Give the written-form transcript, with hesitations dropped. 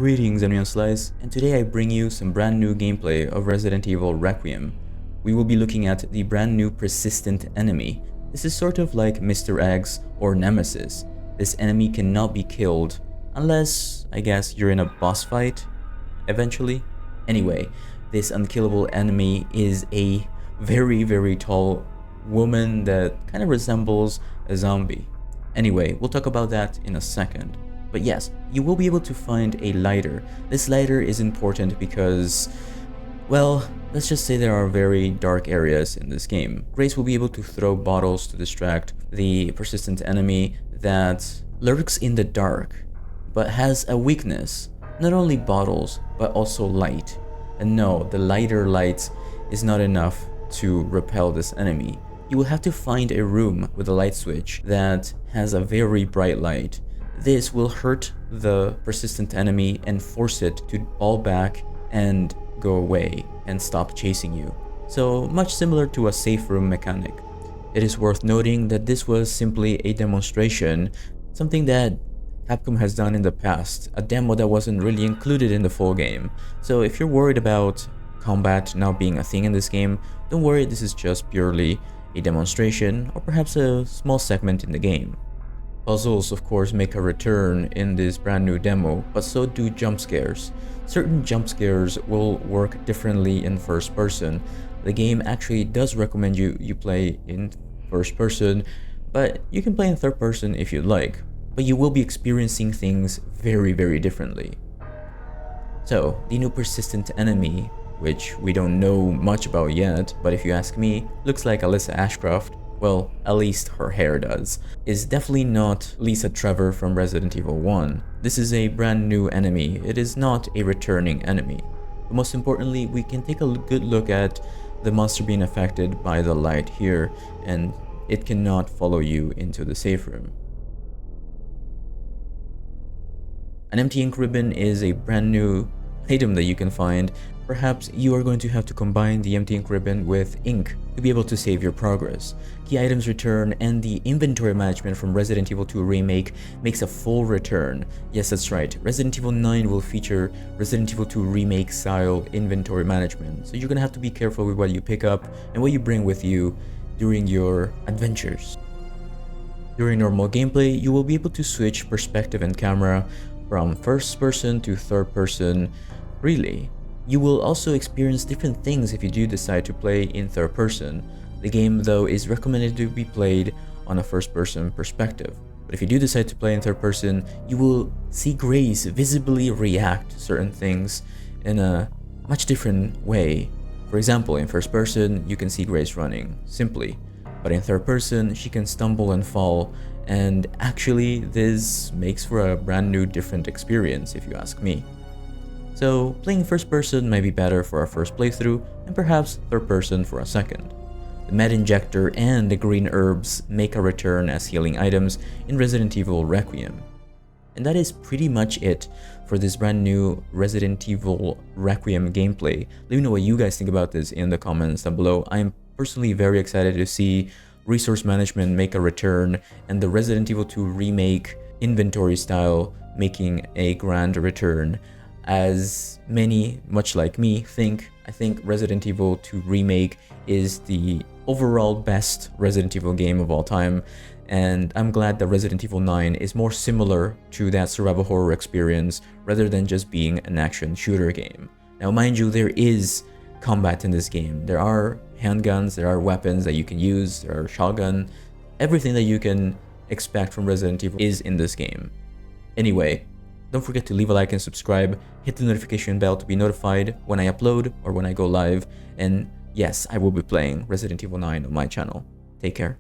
Greetings, I'm Slice, and today I bring you some brand new gameplay of Resident Evil Requiem. We will be looking at the brand new persistent enemy. This is sort of like Mr. X or Nemesis. This enemy cannot be killed unless, I guess, you're in a boss fight eventually. Anyway, this unkillable enemy is a very tall woman that kind of resembles a zombie. Anyway, we'll talk about that in a second. But yes, you will be able to find a lighter. This lighter is important because, well, let's just say there are very dark areas in this game. Grace will be able to throw bottles to distract the persistent enemy that lurks in the dark, but has a weakness. Not only bottles, but also light. And no, the lighter light is not enough to repel this enemy. You will have to find a room with a light switch that has a very bright light. This will hurt the persistent enemy and force it to fall back and go away and stop chasing you. So much similar to a safe room mechanic. It is worth noting that this was simply a demonstration, something that Capcom has done in the past, a demo that wasn't really included in the full game. So if you're worried about combat now being a thing in this game, don't worry, this is just purely a demonstration or perhaps a small segment in the game. Puzzles, of course, make a return in this brand new demo, but so do jump scares. Certain jump scares will work differently in first person. The game actually does recommend you play in first person, but you can play in third person if you'd like. But you will be experiencing things very differently. So, the new persistent enemy, which we don't know much about yet, but if you ask me, looks like Alyssa Ashcroft. Well, at least her hair does, is definitely not Lisa Trevor from Resident Evil 1. This is a brand new enemy. It is not a returning enemy. But most importantly, we can take a good look at the monster being affected by the light here, and it cannot follow you into the safe room. An empty ink ribbon is a brand new item that you can find. Perhaps you are going to have to combine the empty ink ribbon with ink to be able to save your progress. Key items return, and the inventory management from Resident Evil 2 Remake makes a full return. Yes, that's right, Resident Evil 9 will feature Resident Evil 2 Remake style inventory management, so you're gonna have to be careful with what you pick up and what you bring with you during your adventures. During normal gameplay, you will be able to switch perspective and camera from first person to third person freely. You will also experience different things if you do decide to play in third person. The game, though, is recommended to be played on a first person perspective. But if you do decide to play in third person, you will see Grace visibly react to certain things in a much different way. For example, in first person, you can see Grace running, simply. But in third person, she can stumble and fall, and actually this makes for a brand new different experience if you ask me. So playing first person might be better for our first playthrough, and perhaps third person for a second. The med injector and the green herbs make a return as healing items in Resident Evil Requiem. And that is pretty much it for this brand new Resident Evil Requiem gameplay. Let me know what you guys think about this in the comments down below. I am personally very excited to see resource management make a return and the Resident Evil 2 Remake inventory style making a grand return. As many, much like me, I think Resident Evil 2 Remake is the overall best Resident Evil game of all time, and I'm glad that Resident Evil 9 is more similar to that survival horror experience rather than just being an action shooter game. Now mind you, there is combat in this game. There are handguns, there are weapons that you can use, there are shotgun. Everything that you can expect from Resident Evil is in this game. Anyway, don't forget to leave a like and subscribe, hit the notification bell to be notified when I upload or when I go live, and yes, I will be playing Resident Evil 9 on my channel. Take care.